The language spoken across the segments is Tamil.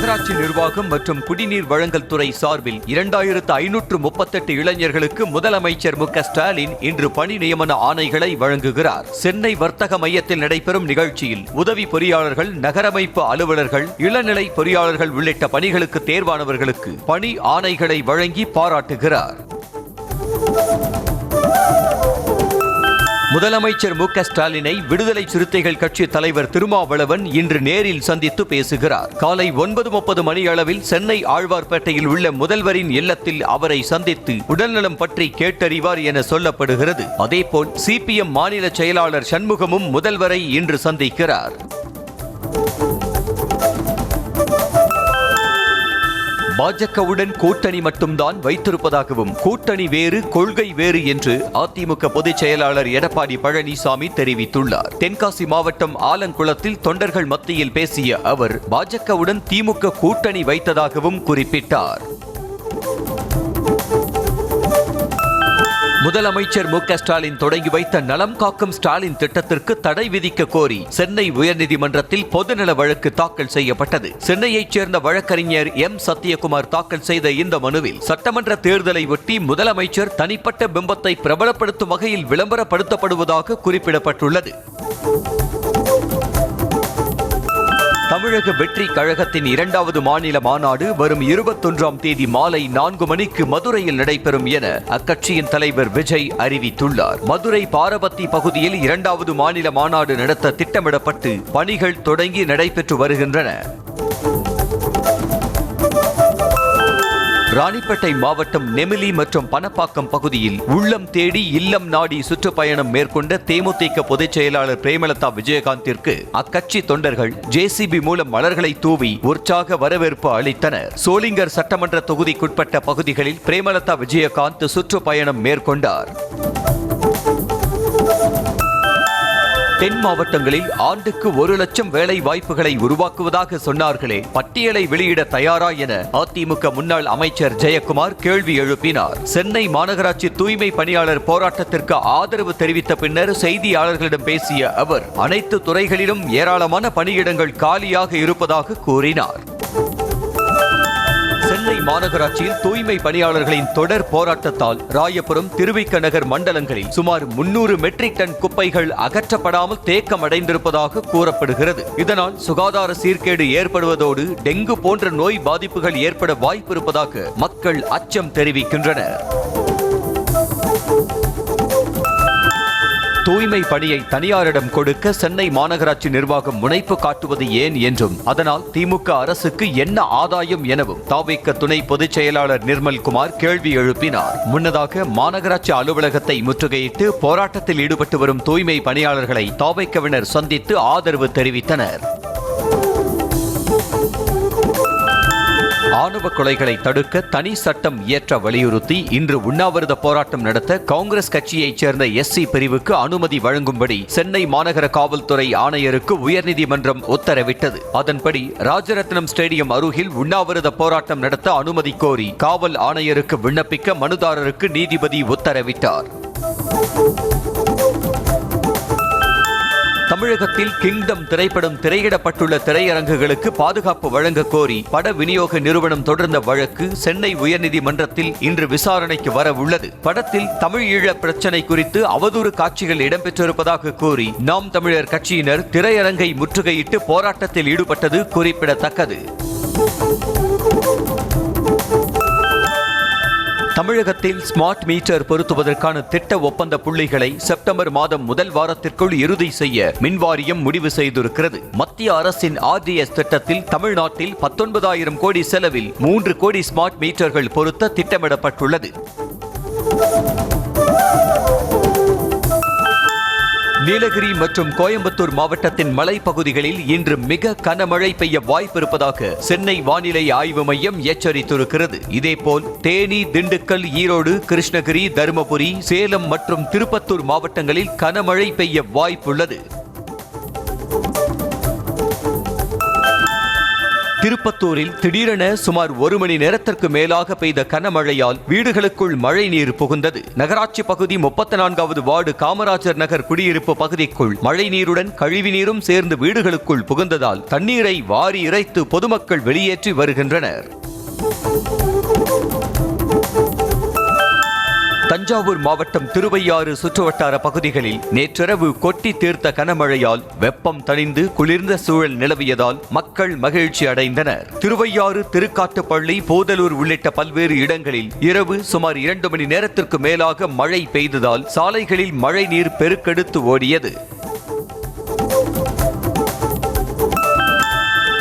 நகராட்சி நிர்வாகம் மற்றும் குடிநீர் வழங்கல் துறை சார்பில் 2538 இளைஞர்களுக்கு முதலமைச்சர் மு.க.ஸ்டாலின் இன்று பணி நியமன ஆணைகளை வழங்குகிறார். சென்னை வர்த்தக மையத்தில் நடைபெறும் நிகழ்ச்சியில் உதவி பொறியாளர்கள், நகரமைப்பு அலுவலர்கள், இளநிலை பொறியாளர்கள் உள்ளிட்ட பணிகளுக்கு தேர்வானவர்களுக்கு பணி ஆணைகளை வழங்கி பாராட்டுகிறார். முதலமைச்சர் மு.க.ஸ்டாலினை விடுதலை சிறுத்தைகள் கட்சி தலைவர் திருமாவளவன் இன்று நேரில் சந்தித்து பேசுகிறார். காலை 9:30 மணி அளவில் சென்னை ஆழ்வார்பேட்டையில் உள்ள முதல்வரின் இல்லத்தில் அவரை சந்தித்து உடல்நலம் பற்றி கேட்டறிவார் என சொல்லப்படுகிறது. அதேபோல் சிபிஎம் மாநில செயலாளர் சண்முகமும் முதல்வரை இன்று சந்திக்கிறார். பாஜகவுடன் கூட்டணி மட்டும்தான் வைத்திருப்பதாகவும் கூட்டணி வேறு, கொள்கை வேறு என்று அதிமுக பொதுச் செயலாளர் எடப்பாடி பழனிசாமி தெரிவித்துள்ளார். தென்காசி மாவட்டம் ஆலங்குளத்தில் தொண்டர்கள் மத்தியில் பேசிய அவர் பாஜகவுடன் திமுக கூட்டணி வைத்ததாகவும் குறிப்பிட்டார். முதலமைச்சர் மு.க.ஸ்டாலின் தொடங்கி வைத்த நலம் காக்கும் ஸ்டாலின் திட்டத்திற்கு தடை விதிக்க கோரி சென்னை உயர்நீதிமன்றத்தில் பொதுநல வழக்கு தாக்கல் செய்யப்பட்டது. சென்னையைச் சேர்ந்த வழக்கறிஞர் எம். சத்யகுமார் தாக்கல் செய்த இந்த மனுவில் சட்டமன்ற தேர்தலை ஒட்டி முதலமைச்சர் தனிப்பட்ட பிம்பத்தை பிரபலப்படுத்தும் வகையில் விளம்பரப்படுத்தப்படுவதாக குறிப்பிடப்பட்டுள்ளது. தமிழக வெற்றி கழகத்தின் 2வது மாநில மாநாடு வரும் 21ஆம் தேதி மாலை 4 மணிக்கு மதுரையில் நடைபெறும் என அக்கட்சியின் தலைவர் விஜய் அறிவித்துள்ளார். மதுரை பாரபத்தி பகுதியில் 2வது மாநில மாநாடு நடத்த திட்டமிடப்பட்டு பணிகள் தொடங்கி நடைபெற்று வருகின்றன. ராணிப்பேட்டை மாவட்டம் நெமிலி மற்றும் பனப்பாக்கம் பகுதியில் உள்ளம் தேடி இல்லம் நாடி சுற்றுப்பயணம் மேற்கொண்ட தேமுதிக பொதுச் செயலாளர் பிரேமலதா விஜயகாந்திற்கு அக்கட்சி தொண்டர்கள் ஜேசிபி மூலம் மலர்களை தூவி உற்சாக வரவேற்பு அளித்தனர். சோளிங்கர் சட்டமன்ற தொகுதிக்குட்பட்ட பகுதிகளில் பிரேமலதா விஜயகாந்த் சுற்றுப்பயணம் மேற்கொண்டார். தென் மாவட்டங்களில் ஆண்டுக்கு 1 லட்சம் வேலை வாய்ப்புகளை உருவாக்குவதாக சொன்னார்களே, பட்டியலை வெளியிட தயாரா என அதிமுக முன்னாள் அமைச்சர் ஜெயக்குமார் கேள்வி எழுப்பினார். சென்னை மாநகராட்சி தூய்மை பணியாளர் போராட்டத்திற்கு ஆதரவு தெரிவித்த பின்னர் செய்தியாளர்களிடம் பேசிய அவர் அனைத்து துறைகளிலும் ஏராளமான பணியிடங்கள் காலியாக இருப்பதாக கூறினார். சென்னை மாநகராட்சியில் தூய்மை பணியாளர்களின் தொடர் போராட்டத்தால் ராயபுரம், திருவிக நகர் மண்டலங்களில் சுமார் 300 மெட்ரிக் டன் குப்பைகள் அகற்றப்படாமல் தேக்கமடைந்திருப்பதாக கூறப்படுகிறது. இதனால் சுகாதார சீர்கேடு ஏற்படுவதோடு டெங்கு போன்ற நோய் பாதிப்புகள் ஏற்பட வாய்ப்பிருப்பதாக மக்கள் அச்சம் தெரிவிக்கின்றனர். தூய்மை பணியை தனியாரிடம் கொடுக்க சென்னை மாநகராட்சி நிர்வாகம் முனைப்பு காட்டுவது ஏன் என்றும், அதனால் திமுக அரசுக்கு என்ன ஆதாயம் எனவும் தவிக துணை பொதுச் செயலாளர் நிர்மல்குமார் கேள்வி எழுப்பினார். முன்னதாக மாநகராட்சி அலுவலகத்தை முற்றுகையிட்டு போராட்டத்தில் ஈடுபட்டு வரும் தூய்மை பணியாளர்களை தவிகவினர் சந்தித்து ஆதரவு தெரிவித்தனர். ஆணவ கொலைகளை தடுக்க தனி சட்டம் இயற்ற வலியுறுத்தி இன்று உண்ணாவிரத போராட்டம் நடத்த காங்கிரஸ் கட்சியைச் சேர்ந்த எஸ்சி பிரிவுக்கு அனுமதி வழங்கும்படி சென்னை மாநகர காவல்துறை ஆணையருக்கு உயர்நீதிமன்றம் உத்தரவிட்டது. அதன்படி ராஜரத்னம் ஸ்டேடியம் அருகில் உண்ணாவிரத போராட்டம் நடத்த அனுமதி கோரி காவல் ஆணையருக்கு விண்ணப்பிக்க மனுதாரருக்கு நீதிபதி உத்தரவிட்டார். தமிழகத்தில் கிங்டம் திரைப்படம் திரையிடப்பட்டுள்ள திரையரங்குகளுக்கு பாதுகாப்பு வழங்க கோரி பட விநியோக நிறுவனம் தொடர்ந்த வழக்கு சென்னை உயர்நீதிமன்றத்தில் இன்று விசாரணைக்கு வர உள்ளது. படத்தில் தமிழ் ஈழ பிரச்சினை குறித்து அவதூறு காட்சிகள் இடம்பெற்றிருப்பதாக கூறி நாம் தமிழர் கட்சியினர் திரையரங்கை முற்றுகையிட்டு போராட்டத்தில் ஈடுபட்டது குறிப்பிடத்தக்கது. தமிழகத்தில் ஸ்மார்ட் மீட்டர் பொருத்துவதற்கான திட்ட ஒப்பந்த புள்ளிகளை செப்டம்பர் மாதம் முதல் வாரத்திற்குள் இறுதி செய்ய மின்வாரியம் முடிவு செய்திருக்கிறது. மத்திய அரசின் RDS திட்டத்தில் தமிழ்நாட்டில் 19,000 கோடி செலவில் 3 கோடி ஸ்மார்ட் மீட்டர்கள் பொருத்த திட்டமிடப்பட்டுள்ளது. நீலகிரி மற்றும் கோயம்புத்தூர் மாவட்டத்தின் மலைப்பகுதிகளில் இன்று மிக கனமழை பெய்ய வாய்ப்பிருப்பதாக சென்னை வானிலை ஆய்வு மையம் எச்சரித்திருக்கிறது. இதேபோல் தேனி, திண்டுக்கல், ஈரோடு, கிருஷ்ணகிரி, தருமபுரி, சேலம் மற்றும் திருப்பத்தூர் மாவட்டங்களில் கனமழை பெய்ய வாய்ப்புள்ளது. திருப்பத்தூரில் திடீரென சுமார் 1 மணி நேரத்திற்கு மேலாக பெய்த கனமழையால் வீடுகளுக்குள் மழை நீர் புகுந்தது. நகராட்சி பகுதி 34வது வார்டு காமராஜர் நகர் குடியிருப்பு பகுதிக்குள் மழை நீருடன் கழிவு நீரும் சேர்ந்து வீடுகளுக்குள் புகுந்ததால் தண்ணீரை வாரி இறைத்து பொதுமக்கள் வெளியேற்றி வருகின்றனர். தஞ்சாவூர் மாவட்டம் திருவையாறு சுற்றுவட்டார பகுதிகளில் நேற்றிரவு கொட்டி தீர்த்த கனமழையால் வெப்பம் தணிந்து குளிர்ந்த சூழல் நிலவியதால் மக்கள் மகிழ்ச்சி அடைந்தனர். திருவையாறு, திருக்காட்டுப்பள்ளி, போதலூர் உள்ளிட்ட பல்வேறு இடங்களில் இரவு சுமார் 2 மணி நேரத்திற்கு மேலாக மழை பெய்ததால் சாலைகளில் மழை நீர் பெருக்கெடுத்து ஓடியது.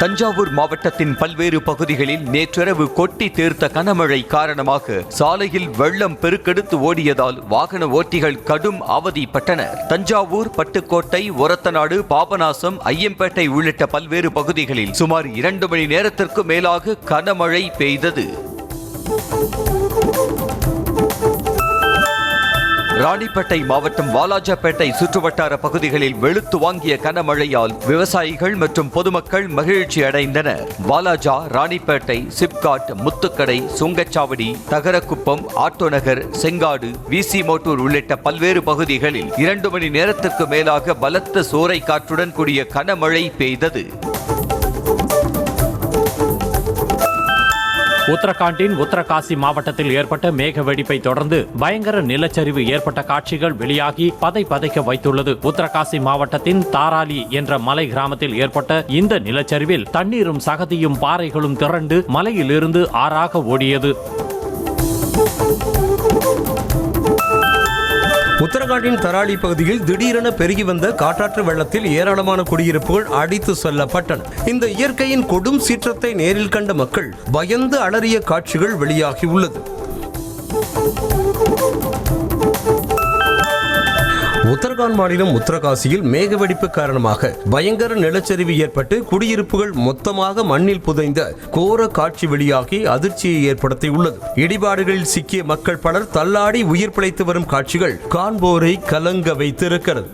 தஞ்சாவூர் மாவட்டத்தின் பல்வேறு பகுதிகளில் நேற்றிரவு கொட்டி தீர்த்த கனமழை காரணமாக சாலையில் வெள்ளம் பெருக்கெடுத்து ஓடியதால் வாகன ஓட்டிகள் கடும் அவதிப்பட்டனர். தஞ்சாவூர், பட்டுக்கோட்டை, ஒரத்தநாடு, பாபநாசம், ஐயம்பேட்டை உள்ளிட்ட பல்வேறு பகுதிகளில் சுமார் 2 மணி நேரத்திற்கு மேலாக கனமழை பெய்தது. ராணிப்பேட்டை மாவட்டம் வாலாஜாப்பேட்டை சுற்றுவட்டார பகுதிகளில் வெளுத்து வாங்கிய கனமழையால் விவசாயிகள் மற்றும் பொதுமக்கள் மகிழ்ச்சி அடைந்தனர். வாலாஜா, ராணிப்பேட்டை, சிப்காட், முத்துக்கடை, சுங்கச்சாவடி, தகரக்குப்பம், ஆட்டோநகர், செங்காடு, விசி மோட்டூர் உள்ளிட்ட பல்வேறு பகுதிகளில் 2 மணி நேரத்திற்கு மேலாக பலத்த சூறை காற்றுடன் கூடிய கனமழை பெய்தது. உத்தரகாண்டின் உத்தரகாசி மாவட்டத்தில் ஏற்பட்ட மேக வெடிப்பை தொடர்ந்து பயங்கர நிலச்சரிவு ஏற்பட்ட காட்சிகள் வெளியாகி பதைக்க வைத்துள்ளது. உத்தரகாசி மாவட்டத்தின் தாராலி என்ற மலை கிராமத்தில் ஏற்பட்ட இந்த நிலச்சரிவில் தண்ணீரும் சகதியும் பாறைகளும் திரண்டு மலையிலிருந்து ஆறாக ஓடியது. உத்தரகாண்டின் தராலி பகுதியில் திடீரென பெருகி வந்த காட்டாற்று வெள்ளத்தில் ஏராளமான குடியிருப்புகள் அடித்து செல்லப்பட்டன. இந்த இயற்கையின் கொடும் சீற்றத்தை நேரில் கண்ட மக்கள் பயந்து அலறிய காட்சிகள் வெளியாகியுள்ளது. உத்தரகாண்ட் மாநிலம் உத்தரகாசியில் மேகவெடிப்பு காரணமாக பயங்கர நிலச்சரிவு ஏற்பட்டு குடியிருப்புகள் மொத்தமாக மண்ணில் புதைந்த கோர காட்சி வெளியாகி அதிர்ச்சியை ஏற்படுத்தியுள்ளது. இடிபாடுகளில் சிக்கிய மக்கள் பலர் தள்ளாடி உயிர் பிழைத்து வரும் காட்சிகள் காண்போரை கலங்க வைத்திருக்கிறது.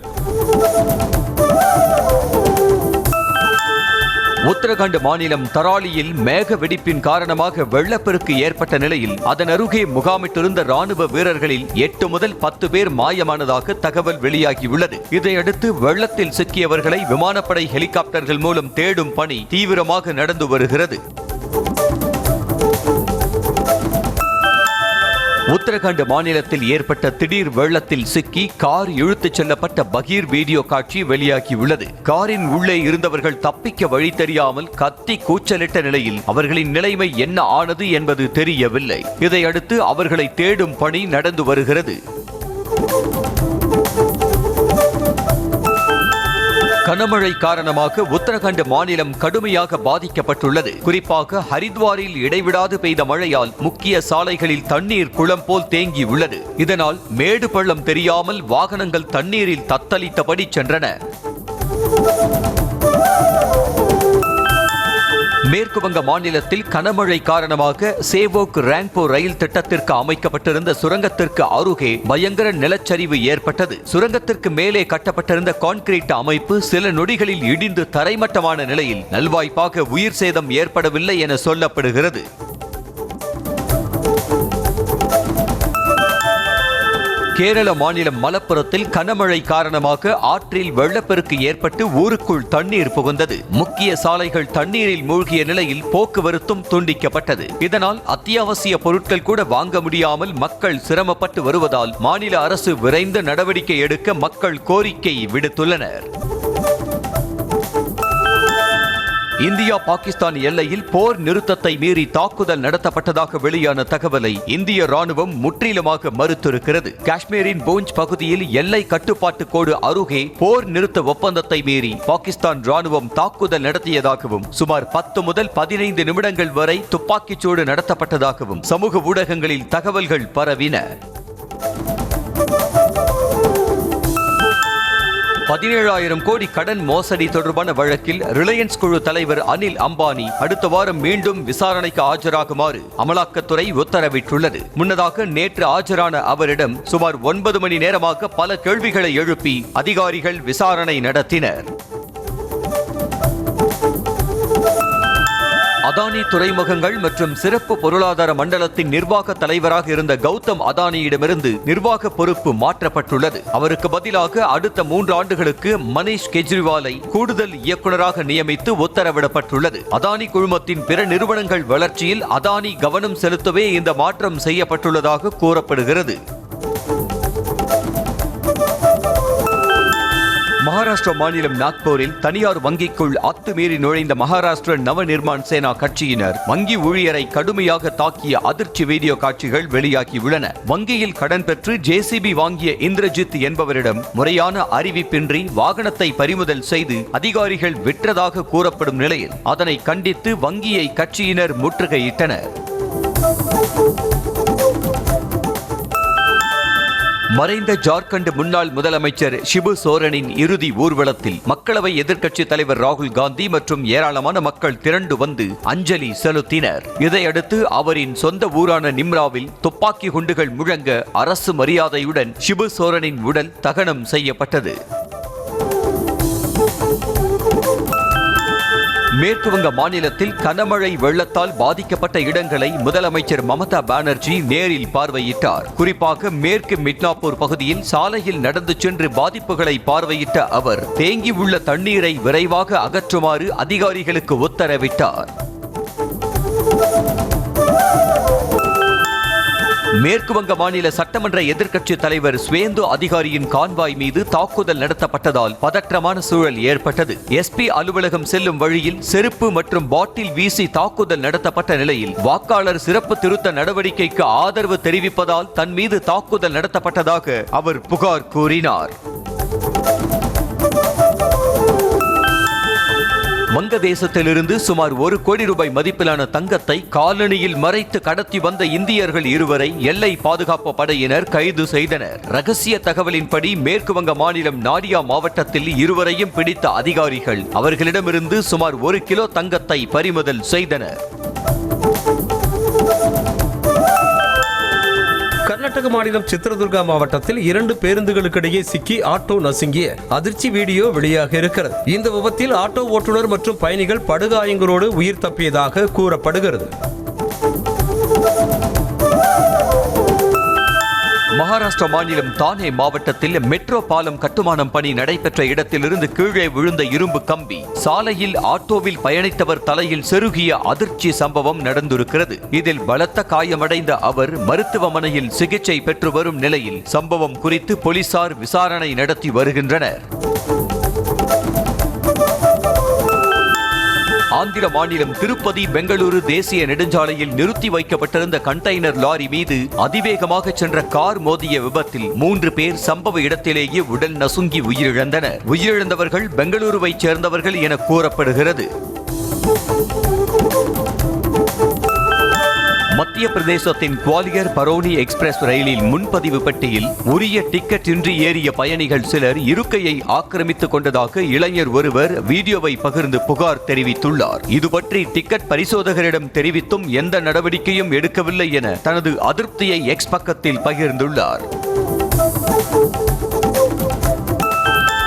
உத்தரகாண்ட் மாநிலம் தராலியில் மேக வெடிப்பின் காரணமாக வெள்ளப்பெருக்கு ஏற்பட்ட நிலையில் அதன் அருகே முகாமிட்டிருந்த ராணுவ வீரர்களில் 8 முதல் 10 பேர் மாயமானதாக தகவல் வெளியாகியுள்ளது. இதையடுத்து வெள்ளத்தில் சிக்கியவர்களை விமானப்படை ஹெலிகாப்டர்கள் மூலம் தேடும் பணி தீவிரமாக நடந்து வருகிறது. உத்தரகாண்ட் மாநிலத்தில் ஏற்பட்ட திடீர் வெள்ளத்தில் சிக்கி கார் இழுத்துச் செல்லப்பட்ட பகீர் வீடியோ காட்சி வெளியாகியுள்ளது. காரின் உள்ளே இருந்தவர்கள் தப்பிக்க வழி தெரியாமல் கத்தி கூச்சலிட்ட நிலையில் அவர்களின் நிலைமை என்ன ஆனது என்பது தெரியவில்லை. இதையடுத்து அவர்களை தேடும் பணி நடந்து வருகிறது. கனமழை காரணமாக உத்தரகாண்ட் மாநிலம் கடுமையாக பாதிக்கப்பட்டுள்ளது. குறிப்பாக ஹரித்வாரில் இடைவிடாது பெய்த மழையால் முக்கிய சாலைகளில் தண்ணீர் குளம் போல் தேங்கியுள்ளது. இதனால் மேடு பள்ளம் தெரியாமல் வாகனங்கள் தண்ணீரில் தத்தளித்தபடி சென்றன. மேற்கு வங்க மாநிலத்தில் கனமழை காரணமாக சேவோக் ராங்போ ரயில் திட்டத்திற்கு அமைக்கப்பட்டிருந்த சுரங்கத்திற்கு அருகே பயங்கர நிலச்சரிவு ஏற்பட்டது. சுரங்கத்திற்கு மேலே கட்டப்பட்டிருந்த கான்கிரீட் அமைப்பு சில நொடிகளில் இடிந்து தரைமட்டமான நிலையில் நல்வாய்ப்பாக உயிர் சேதம் ஏற்படவில்லை என சொல்லப்படுகிறது. கேரள மாநிலம் மலப்புரத்தில் கனமழை காரணமாக ஆற்றில் வெள்ளப்பெருக்கு ஏற்பட்டு ஊருக்குள் தண்ணீர் புகுந்தது. முக்கிய சாலைகள் தண்ணீரில் மூழ்கிய நிலையில் போக்குவரத்தும் துண்டிக்கப்பட்டது. இதனால் அத்தியாவசிய பொருட்கள் கூட வாங்க முடியாமல் மக்கள் சிரமப்பட்டு வருவதால் மாநில அரசு விரைந்து நடவடிக்கை எடுக்க மக்கள் கோரிக்கை விடுத்துள்ளனர். இந்தியா பாகிஸ்தான் எல்லையில் போர் நிறுத்தத்தை மீறி தாக்குதல் நடத்தப்பட்டதாக வெளியான தகவலை இந்திய ராணுவம் முற்றிலுமாக மறுத்திருக்கிறது. காஷ்மீரின் பூஞ்ச் பகுதியில் எல்லை கட்டுப்பாட்டு கோடு அருகே போர் நிறுத்த ஒப்பந்தத்தை மீறி பாகிஸ்தான் ராணுவம் தாக்குதல் நடத்தியதாகவும் சுமார் 10 முதல் 15 நிமிடங்கள் வரை துப்பாக்கிச்சூடு நடத்தப்பட்டதாகவும் சமூக ஊடகங்களில் தகவல்கள் பரவின. 17,000 கோடி கடன் மோசடி தொடர்பான வழக்கில் ரிலையன்ஸ் குழு தலைவர் அனில் அம்பானி அடுத்த வாரம் மீண்டும் விசாரணைக்கு ஆஜராகுமாறு அமலாக்கத்துறை உத்தரவிட்டுள்ளது. முன்னதாக நேற்று ஆஜரான அவரிடம் சுமார் 9 மணி நேரமாக பல கேள்விகளை எழுப்பி அதிகாரிகள் விசாரணை நடத்தினர். அதானி துறைமுகங்கள் மற்றும் சிறப்பு பொருளாதார மண்டலத்தின் நிர்வாக தலைவராக இருந்த கௌதம் அதானியிடமிருந்து நிர்வாக பொறுப்பு மாற்றப்பட்டுள்ளது. அவருக்கு பதிலாக அடுத்த 3 ஆண்டுகளுக்கு மனிஷ் கெஜ்ரிவாலை கூடுதல் இயக்குநராக நியமித்து உத்தரவிடப்பட்டுள்ளது. அதானி குழுமத்தின் பிற நிறுவனங்கள் வளர்ச்சியில் அதானி கவனம் செலுத்தவே இந்த மாற்றம் செய்யப்பட்டுள்ளதாக கூறப்படுகிறது. மகாராஷ்டிரா மாநிலம் நாக்பூரில் தனியார் வங்கிக்குள் அத்துமீறி நுழைந்த மகாராஷ்டிர நவ நிர்மாண் சேனா கட்சியினர் வங்கி ஊழியரை கடுமையாக தாக்கிய அதிர்ச்சி வீடியோ காட்சிகள் வெளியாகியுள்ளன. வங்கியில் கடன் பெற்று ஜேசிபி வாங்கிய இந்திரஜித் என்பவரிடம் முறையான அறிவிப்பின்றி வாகனத்தை பறிமுதல் செய்து அதிகாரிகள் விற்றதாக கூறப்படும் நிலையில் அதனை கண்டித்து வங்கியை கட்சியினர் முற்றுகையிட்டனர். மறைந்த ஜார்க்கண்ட் முன்னாள் முதலமைச்சர் ஷிபு சோரனின் இறுதி ஊர்வலத்தில் மக்களவை எதிர்க்கட்சித் தலைவர் ராகுல் காந்தி மற்றும் ஏராளமான மக்கள் திரண்டு வந்து அஞ்சலி செலுத்தினர். இதையடுத்து அவரின் சொந்த ஊரான நிம்ராவில் துப்பாக்கி குண்டுகள் முழங்க அரசு மரியாதையுடன் ஷிபு சோரனின் உடல் தகனம் செய்யப்பட்டது. மேற்கு வங்க மாநிலத்தில் கனமழை வெள்ளத்தால் பாதிக்கப்பட்ட இடங்களை முதலமைச்சர் மமதா பானர்ஜி நேரில் பார்வையிட்டார். குறிப்பாக மேற்கு மிட்னாப்பூர் பகுதியில் சாலையில் நடந்து சென்று பாதிப்புகளை பார்வையிட்ட அவர் தேங்கியுள்ள தண்ணீரை விரைவாக அகற்றுமாறு அதிகாரிகளுக்கு உத்தரவிட்டார். மேற்கு வங்க மாநில சட்டமன்ற எதிர்க்கட்சித் தலைவர் ஸ்வேந்து அதிகாரியின் கான்வாய் மீது தாக்குதல் நடத்தப்பட்டதால் பதற்றமான சூழல் ஏற்பட்டது. எஸ்பி அலுவலகம் செல்லும் வழியில் செருப்பு மற்றும் பாட்டில் வீசி தாக்குதல் நடத்தப்பட்ட நிலையில் வாக்காளர் சிறப்பு திருத்த நடவடிக்கைக்கு ஆதரவு தெரிவிப்பதால் தன் மீது தாக்குதல் நடத்தப்பட்டதாக அவர் புகார் கூறினார். வங்கதேசத்திலிருந்து சுமார் 1 கோடி ரூபாய் மதிப்பிலான தங்கத்தை காலனியில் மறைத்து கடத்தி வந்த இந்தியர்கள் 2வரை எல்லை பாதுகாப்பு படையினர் கைது செய்தனர். ரகசிய தகவலின்படி மேற்கு வங்க மாநிலம் நாடியா மாவட்டத்தில் 2வரையும் பிடித்த அதிகாரிகள் அவர்களிடமிருந்து சுமார் 1 கிலோ தங்கத்தை பறிமுதல் செய்தனர். கர்நாடக மாநிலம் சித்ரதுர்கா மாவட்டத்தில் 2 பேருந்துகளுக்கிடையே சிக்கி ஆட்டோ நசுங்கிய அதிர்ச்சி வீடியோ வெளியாக இருக்கிறது. இந்த விபத்தில் ஆட்டோ ஓட்டுநர் மற்றும் பயணிகள் படுகாயங்களோடு உயிர் தப்பியதாக கூறப்படுகிறது. மகாராஷ்டிரா மாநிலம் தானே மாவட்டத்தில் மெட்ரோ பாலம் கட்டுமானம் பணி நடைபெற்ற இடத்திலிருந்து கீழே விழுந்த இரும்பு கம்பி சாலையில் ஆட்டோவில் பயணித்தவர் தலையில் செருகிய அதிர்ச்சி சம்பவம் நடந்திருக்கிறது. இதில் பலத்த காயமடைந்த அவர் மருத்துவமனையில் சிகிச்சை பெற்று வரும் நிலையில் சம்பவம் குறித்து போலீசார் விசாரணை நடத்தி வருகின்றனர். ஆந்திர மாநிலம் திருப்பதி பெங்களூரு தேசிய நெடுஞ்சாலையில் நிறுத்தி வைக்கப்பட்டிருந்த கண்டெய்னர் லாரி மீது அதிவேகமாக சென்ற கார் மோதிய விபத்தில் 3 பேர் சம்பவ இடத்திலேயே உடல் நசுங்கி உயிரிழந்தனர். உயிரிழந்தவர்கள் பெங்களூருவைச் சேர்ந்தவர்கள் என கூறப்படுகிறது. மத்திய பிரதேசத்தின் குவாலியர் பரோனி எக்ஸ்பிரஸ் ரயிலில் முன்பதிவு பெட்டியில் உரிய டிக்கெட் இன்றி ஏறிய பயணிகள் சிலர் இருக்கையை ஆக்கிரமித்துக் கொண்டதாக இளைஞர் ஒருவர் வீடியோவை பகிர்ந்து புகார் தெரிவித்துள்ளார். இதுபற்றி டிக்கெட் பரிசோதகரிடம் தெரிவித்தும் எந்த நடவடிக்கையும் எடுக்கவில்லை என தனது அதிருப்தியை எக்ஸ் பக்கத்தில் பகிர்ந்துள்ளார்.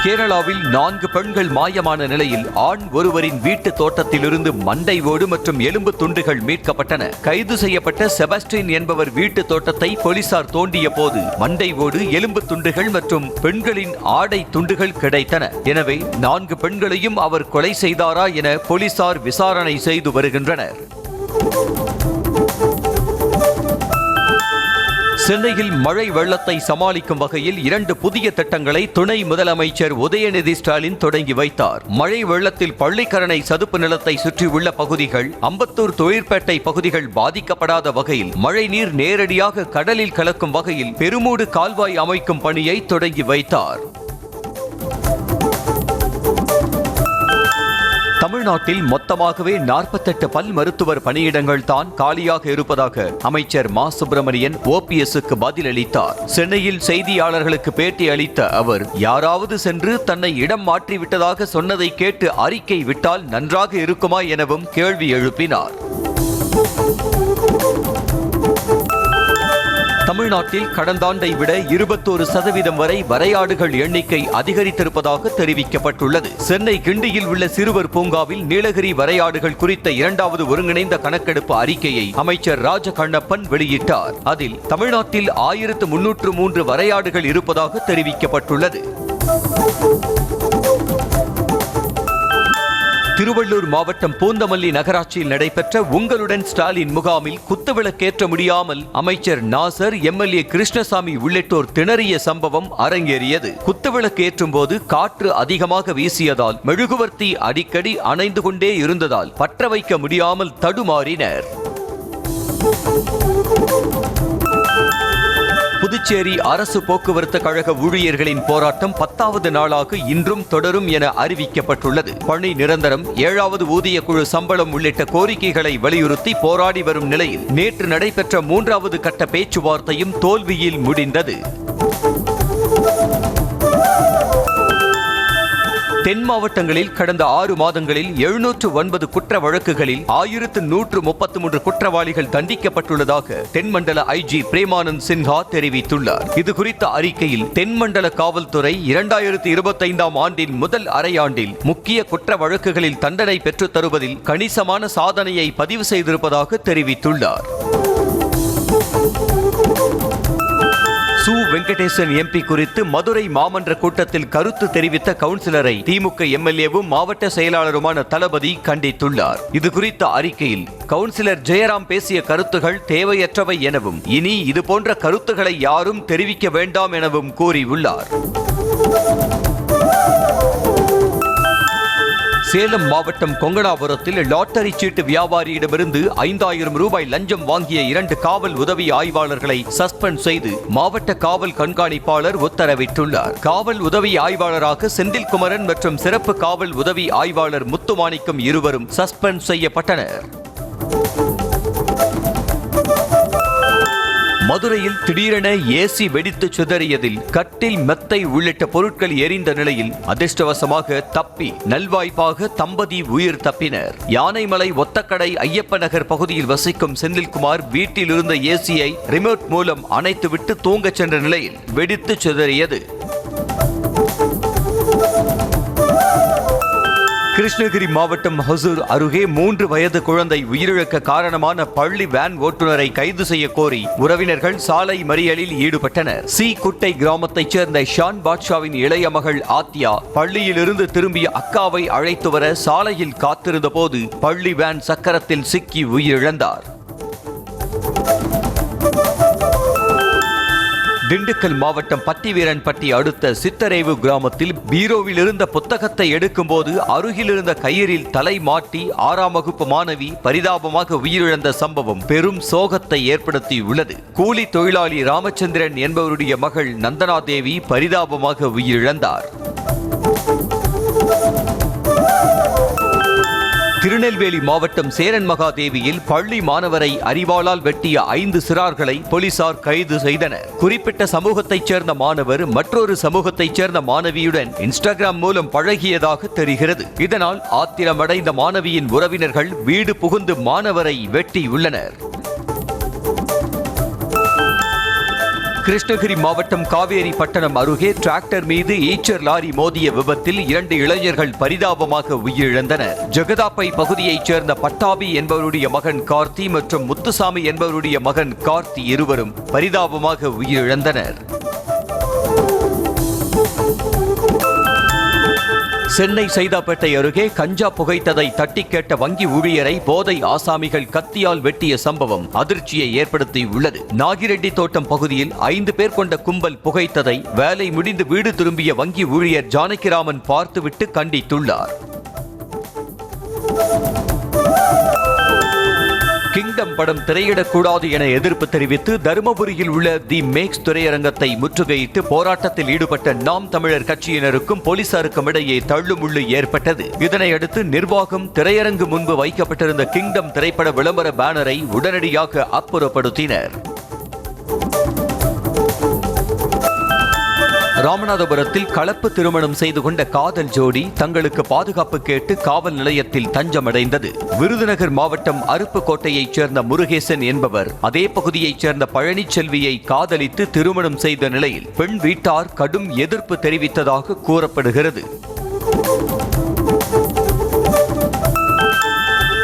கேரளாவில் 4 பெண்கள் மாயமான நிலையில் ஆண் ஒருவரின் வீட்டு தோட்டத்திலிருந்து மண்டை ஓடு மற்றும் எலும்பு துண்டுகள் மீட்கப்பட்டன. கைது செய்யப்பட்ட செபஸ்டின் என்பவர் வீட்டு தோட்டத்தை போலீசார் தோண்டிய போது மண்டை ஓடு, எலும்பு துண்டுகள் மற்றும் பெண்களின் ஆடை துண்டுகள் கிடைத்தன. எனவே 4 பெண்களையும் அவர் கொலை செய்தாரா என போலீசார் விசாரணை செய்து வருகின்றனர். சென்னையில் மழை வெள்ளத்தை சமாளிக்கும் வகையில் 2 புதிய திட்டங்களை துணை முதலமைச்சர் உதயநிதி ஸ்டாலின் தொடங்கி வைத்தார். மழை வெள்ளத்தில் பள்ளிக்கரணை சதுப்பு நிலத்தை சுற்றியுள்ள பகுதிகள், அம்பத்தூர் தொழிற்பேட்டை பகுதிகள் பாதிக்கப்படாத வகையில் மழை நீர் நேரடியாக கடலில் கலக்கும் வகையில் பெருமூடு கால்வாய் அமைக்கும் பணியை தொடங்கி வைத்தார். தமிழ்நாட்டில் மொத்தமாகவே 48 பல் மருத்துவர் பணியிடங்கள் தான் காலியாக இருப்பதாக அமைச்சர் மா சுப்பிரமணியன் ஓபிஎஸ்க்கு பதிலளித்தார். சென்னையில் செய்தியாளர்களுக்கு பேட்டி அளித்த அவர், யாராவது சென்று தன்னை இடம் மாற்றிவிட்டதாக சொன்னதை கேட்டு அறிக்கை விட்டால் நன்றாக இருக்குமா எனவும் கேள்வி எழுப்பினார். தமிழ்நாட்டில் கடந்த ஆண்டை விட 21% வரை வரையாடுகள் எண்ணிக்கை அதிகரித்திருப்பதாக தெரிவிக்கப்பட்டுள்ளது. சென்னை கிண்டியில் உள்ள சிறுவர் பூங்காவில் நீலகிரி வரையாடுகள் குறித்த 2வது ஒருங்கிணைந்த கணக்கெடுப்பு அறிக்கையை அமைச்சர் ராஜ கண்ணப்பன் வெளியிட்டார். அதில் தமிழ்நாட்டில் 1303 வரையாடுகள் இருப்பதாக தெரிவிக்கப்பட்டுள்ளது. திருவள்ளூர் மாவட்டம் பூந்தமல்லி நகராட்சியில் நடைபெற்ற உங்களுடன் ஸ்டாலின் முகாமில் குத்துவிளக்கேற்ற முடியாமல் அமைச்சர் நாசர், எம்எல்ஏ கிருஷ்ணசாமி உள்ளிட்டோர் திணறிய சம்பவம் அரங்கேறியது. குத்துவிளக்கு ஏற்றும் போது காற்று அதிகமாக வீசியதால் மெழுகுவர்த்தி அடிக்கடி அணைந்து கொண்டே இருந்ததால் பற்ற வைக்க முடியாமல் தடுமாறினர். புதுச்சேரி அரசு போக்குவரத்து கழக ஊழியர்களின் போராட்டம் 10வது நாளாக இன்றும் தொடரும் என அறிவிக்கப்பட்டுள்ளது. பணி நிரந்தரம், 7வது ஊதிய குழு சம்பளம் உள்ளிட்ட கோரிக்கைகளை வலியுறுத்தி போராடி வரும் நிலையில் நேற்று நடைபெற்ற 3வது கட்ட பேச்சுவார்த்தையும் தோல்வியில் முடிந்தது. தென் மாவட்டங்களில் கடந்த 6 மாதங்களில் 709 குற்ற வழக்குகளில் 1133 குற்றவாளிகள் தண்டிக்கப்பட்டுள்ளதாக தென்மண்டல ஐஜி பிரேமானந்த் சின்ஹா தெரிவித்துள்ளார். இதுகுறித்த அறிக்கையில் தென்மண்டல காவல்துறை 2025ஆம் ஆண்டின் முதல் அரையாண்டில் முக்கிய குற்ற வழக்குகளில் தண்டனை பெற்றுத் தருவதில் கணிசமான சாதனையை பதிவு செய்திருப்பதாக தெரிவித்துள்ளார். சு. வெங்கடேசன் எம்பி குறித்து மதுரை மாமன்ற கூட்டத்தில் கருத்து தெரிவித்த கவுன்சிலரை திமுக எம்எல்ஏவும் மாவட்ட செயலாளருமான தளபதி கண்டித்துள்ளார். இது குறித்த அறிக்கையில் கவுன்சிலர் ஜெயராம் பேசிய கருத்துகள் தேவையற்றவை எனவும் இனி இதுபோன்ற கருத்துக்களை யாரும் தெரிவிக்க வேண்டாம் எனவும் கூறியுள்ளார். சேலம் மாவட்டம் கொங்கணாபுரத்தில் லாட்டரி சீட்டு வியாபாரியிடமிருந்து 5000 ரூபாய் லஞ்சம் வாங்கிய 2 காவல் உதவி ஆய்வாளர்களை சஸ்பெண்ட் செய்து மாவட்ட காவல் கண்காணிப்பாளர் உத்தரவிட்டுள்ளார். காவல் உதவி ஆய்வாளராக செந்தில்குமரன் மற்றும் சிறப்பு காவல் உதவி ஆய்வாளர் முத்துமாணிக்கம் இருவரும் சஸ்பெண்ட் செய்யப்பட்டனர். மதுரையில் திடீரென ஏசி வெடித்து சிதறியதில் கட்டில், மெத்தை உள்ளிட்ட பொருட்கள் எரிந்த நிலையில் அதிர்ஷ்டவசமாக தப்பி நல்வாய்ப்பாக தம்பதி உயிர் தப்பினர். யானைமலை ஒத்தக்கடை ஐயப்ப நகர் பகுதியில் வசிக்கும் செந்தில்குமார் வீட்டில் இருந்த ஏசியை ரிமோட் மூலம் அணைத்துவிட்டு தூங்கச் சென்ற நிலையில் வெடித்து சிதறியது. கிருஷ்ணகிரி மாவட்டம் ஹசூர் அருகே 3 வயது குழந்தை உயிரிழக்க காரணமான பள்ளி வேன் ஓட்டுநரை கைது செய்ய கோரி உறவினர்கள் சாலை மறியலில் ஈடுபட்டனர். சி குட்டை கிராமத்தைச் சேர்ந்த ஷான் பாட்ஷாவின் இளைய மகள் ஆத்யா பள்ளியிலிருந்து திரும்பிய அக்காவை அழைத்து வர சாலையில் காத்திருந்த போது பள்ளி வேன் சக்கரத்தில் சிக்கி உயிரிழந்தார். திண்டுக்கல் மாவட்டம் பட்டிவீரன்பட்டி அடுத்த சித்தரேவு கிராமத்தில் பீரோவில் இருந்த புத்தகத்தை எடுக்கும் போது அருகில் இருந்த கயிறில் தலை மாட்டி 6ஆம் வகுப்பு மாணவி பரிதாபமாக உயிரிழந்த சம்பவம் பெரும் சோகத்தை ஏற்படுத்தியுள்ளது. கூலி தொழிலாளி ராமச்சந்திரன் என்பவருடைய மகள் நந்தனாதேவி பரிதாபமாக உயிரிழந்தார். திருநெல்வேலி மாவட்டம் சேரன் மகாதேவியில் பள்ளி மாணவரை அரிவாளால் வெட்டிய 5 சிறார்களை போலீசார் கைது செய்தனர். குறிப்பிட்ட சமூகத்தைச் சேர்ந்த மாணவர் மற்றொரு சமூகத்தைச் சேர்ந்த மாணவியுடன் இன்ஸ்டாகிராம் மூலம் பழகியதாக தெரிகிறது. இதனால் ஆத்திரமடைந்த மாணவியின் உறவினர்கள் வீடு புகுந்து மாணவரை வெட்டியுள்ளனர். கிருஷ்ணகிரி மாவட்டம் காவேரி பட்டணம் அருகே டிராக்டர் மீது ஈச்சர் லாரி மோதிய விபத்தில் 2 இளைஞர்கள் பரிதாபமாக உயிரிழந்தனர். ஜெகதாப்பை பகுதியைச் சேர்ந்த பட்டாபி என்பவருடைய மகன் கார்த்தி மற்றும் முத்துசாமி என்பவருடைய மகன் கார்த்தி இருவரும் பரிதாபமாக உயிரிழந்தனர். சென்னை சைதாப்பேட்டை அருகே கஞ்சா புகைத்ததை தட்டி கேட்ட வங்கி ஊழியரை போதை ஆசாமிகள் கத்தியால் வெட்டிய சம்பவம் அதிர்ச்சியை ஏற்படுத்தியுள்ளது. நாகிரெட்டி தோட்டம் பகுதியில் 5 பேர் கொண்ட கும்பல் புகைத்ததை வேலை முடிந்து வீடு திரும்பிய வங்கி ஊழியர் ஜானகிராமன் பார்த்துவிட்டு கண்டித்துள்ளார். கிங்டம் படம் திரையிடக்கூடாது என எதிர்ப்பு தெரிவித்து தருமபுரியில் உள்ள தி மேக்ஸ் திரையரங்கத்தை முற்றுகையிட்டு போராட்டத்தில் ஈடுபட்ட நாம் தமிழர் கட்சியினருக்கும் போலீசாருக்கும் இடையே தள்ளுமுள்ளு ஏற்பட்டது. இதனையடுத்து நிர்வாகம் திரையரங்கு முன்பு வைக்கப்பட்டிருந்த கிங்டம் திரைப்பட விளம்பர பேனரை உடனடியாக அப்புறப்படுத்தினர். ராமநாதபுரத்தில் கலப்பு திருமணம் செய்து கொண்ட காதல் ஜோடி தங்களுக்கு பாதுகாப்பு கேட்டு காவல் நிலையத்தில் தஞ்சமடைந்தது. விருதுநகர் மாவட்டம் அருப்புக்கோட்டையைச் சேர்ந்த முருகேசன் என்பவர் அதே பகுதியைச் சேர்ந்த பழனிச்செல்வியை காதலித்து திருமணம் செய்த நிலையில் பெண் வீட்டார் கடும் எதிர்ப்பு தெரிவித்ததாக கூறப்படுகிறது.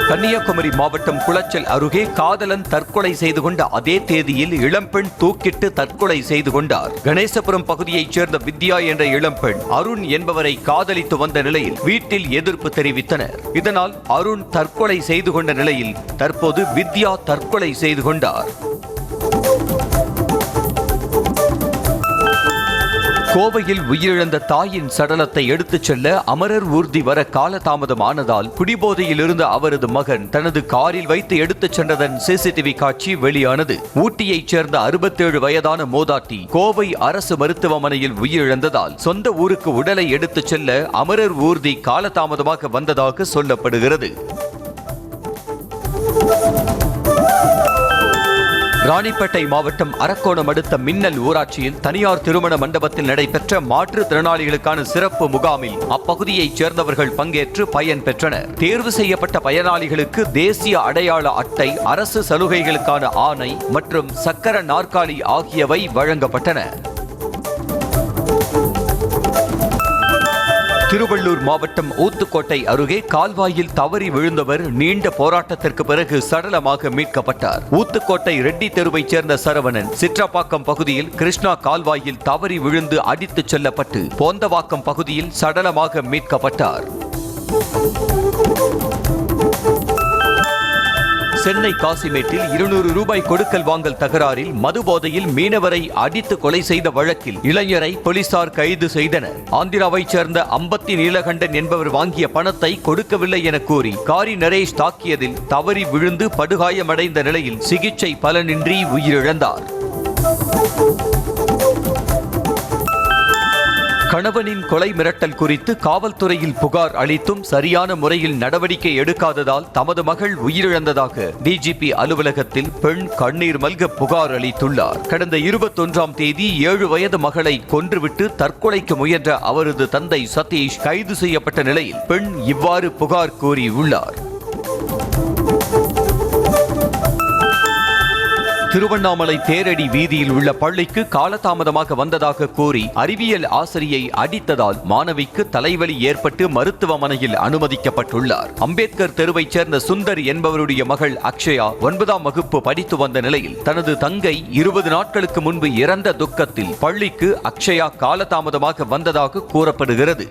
கன்னியாகுமரி மாவட்டம் குளச்சல் அருகே காதலன் தற்கொலை செய்து கொண்ட அதே தேதியில் இளம்பெண் தூக்கிட்டு தற்கொலை செய்து கொண்டார். கணேசபுரம் பகுதியைச் சேர்ந்த வித்யா என்ற இளம்பெண் அருண் என்பவரை காதலித்து வந்த நிலையில் வீட்டில் எதிர்ப்பு தெரிவித்தனர். இதனால் அருண் தற்கொலை செய்து கொண்ட நிலையில் தற்போது வித்யா தற்கொலை செய்து கொண்டார். கோவையில் உயிரிழந்த தாயின் சடலத்தை எடுத்துச் செல்ல அமரர் ஊர்தி வர காலதாமதம் ஆனதால் குடிபோதையில் இருந்த அவரது மகன் தனது காரில் வைத்து எடுத்துச் சென்றதன் சிசிடிவி காட்சி வெளியானது. ஊட்டியைச் சேர்ந்த 67 வயதான மோதாட்டி கோவை அரசு மருத்துவமனையில் உயிரிழந்ததால் சொந்த ஊருக்கு உடலை எடுத்துச் செல்ல அமரர் ஊர்தி காலதாமதமாக வந்ததாக சொல்லப்படுகிறது. ராணிப்பேட்டை மாவட்டம் அரக்கோணம் அடுத்த மின்னல் ஊராட்சியில் தனியார் திருமண மண்டபத்தில் நடைபெற்ற மாற்றுத்திறனாளிகளுக்கான சிறப்பு முகாமில் அப்பகுதியைச் சேர்ந்தவர்கள் பங்கேற்று பயன் பெற்றனர். தேர்வு செய்யப்பட்ட பயனாளிகளுக்கு தேசிய அடையாள அட்டை, அரசு சலுகைகளுக்கான ஆணை மற்றும் சக்கர நாற்காலி ஆகியவை வழங்கப்பட்டன. திருவள்ளூர் மாவட்டம் ஊத்துக்கோட்டை அருகே கால்வாயில் தவறி விழுந்தவர் நீண்ட போராட்டத்திற்கு பிறகு சடலமாக மீட்கப்பட்டார். ஊத்துக்கோட்டை ரெட்டி தெருவைச் சேர்ந்த சரவணன் சிற்றப்பாக்கம் பகுதியில் கிருஷ்ணா கால்வாயில் தவறி விழுந்து அடித்துச் செல்லப்பட்டு போந்தவாக்கம் பகுதியில் சடலமாக மீட்கப்பட்டார். சென்னை காசிமேட்டில் 200 ரூபாய் கொடுக்கல் வாங்கல் தகராறில் மது போதையில் மீனவரை அடித்து கொலை செய்த வழக்கில் இளைஞரை போலீசார் கைது செய்தனர். ஆந்திராவைச் சேர்ந்த அம்பத்தி நீலகண்டன் என்பவர் வாங்கிய பணத்தை கொடுக்கவில்லை என கூறி காரி நரேஷ் தாக்கியதில் தவறி விழுந்து படுகாயமடைந்த நிலையில் சிகிச்சை பலனின்றி உயிரிழந்தார். கணவனின் கொலை மிரட்டல் குறித்து காவல்துறையில் புகார் அளித்தும் சரியான முறையில் நடவடிக்கை எடுக்காததால் தமது மகள் உயிரிழந்ததாக டிஜிபி அலுவலகத்தில் பெண் கண்ணீர் மல்க புகார் அளித்துள்ளார். கடந்த 21ஆம் தேதி 7 வயது மகளை கொன்றுவிட்டு தற்கொலைக்கு முயன்ற அவரது தந்தை சதீஷ் கைது செய்யப்பட்ட நிலையில் பெண் இவ்வாறு புகார் கூறியுள்ளார். திருவண்ணாமலை தேரடி வீதியில் உள்ள பள்ளிக்கு காலதாமதமாக வந்ததாக கூறி அறிவியல் ஆசிரியை அடித்ததால் மாணவிக்கு தலைவலி ஏற்பட்டு மருத்துவமனையில் அனுமதிக்கப்பட்டுள்ளார். அம்பேத்கர் தெருவைச் சேர்ந்த சுந்தர் என்பவருடைய மகள் அக்ஷயா 9ஆம் வகுப்பு படித்து வந்த நிலையில் தனது தங்கை 20 நாட்களுக்கு முன்பு இறந்த துக்கத்தில் பள்ளிக்கு அக்ஷயா காலதாமதமாக வந்ததாக கூறப்படுகிறது.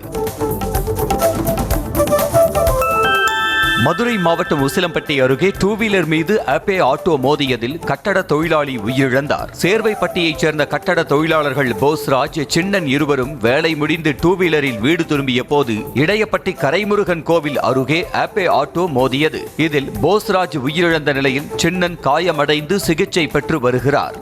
மதுரை மாவட்டம் உசிலம்பட்டி அருகே 2 வீலர் மீது அப்பே ஆட்டோ மோதியதில் கட்டட தொழிலாளி உயிரிழந்தார். சேர்வைப்பட்டியைச் சேர்ந்த கட்டட தொழிலாளர்கள் போஸ்ராஜ், சின்னன் இருவரும் வேலை முடிந்து 2 வீலரில் வீடு திரும்பிய போது இடையப்பட்டி கரைமுருகன் கோவில் அருகே அப்பே ஆட்டோ மோதியது. இதில் போஸ்ராஜ் உயிரிழந்த நிலையில் சின்னன் காயமடைந்து சிகிச்சை பெற்று வருகிறார்.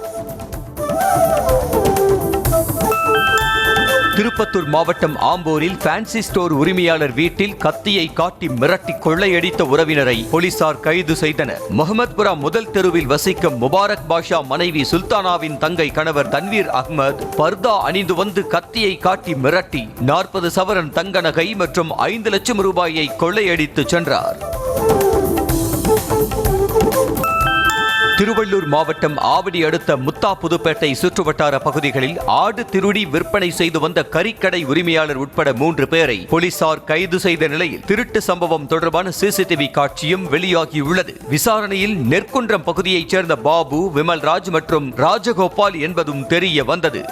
திருப்பத்தூர் மாவட்டம் ஆம்பூரில் ஃபேன்சி ஸ்டோர் உரிமையாளர் வீட்டில் கத்தியை காட்டி மிரட்டி கொள்ளையடித்த உறவினரை போலீசார் கைது செய்தனர். முகமதுபுரா முதல் தெருவில் வசிக்கும் முபாரக் பாஷா மனைவி சுல்தானாவின் தங்கை கணவர் தன்வீர் அகமது பர்தா அணிந்து வந்து கத்தியை காட்டி மிரட்டி 40 சவரன் தங்க நகை மற்றும் 5 லட்சம் ரூபாயை கொள்ளையடித்து சென்றார். திருவள்ளூர் மாவட்டம் ஆவடி அடுத்த முத்தா புதுப்பேட்டை சுற்றுவட்டார பகுதிகளில் ஆடு திருடி விற்பனை செய்து வந்த கறிக்கடை உரிமையாளர் உட்பட 3 பேரை போலீசார் கைது செய்த நிலையில் திருட்டு சம்பவம் தொடர்பான சிசிடிவி காட்சியும் வெளியாகியுள்ளது. விசாரணையில் நெற்குன்றம் பகுதியைச் சேர்ந்த பாபு, விமல்ராஜ் மற்றும் ராஜகோபால் என்பதும் தெரிய வந்தது.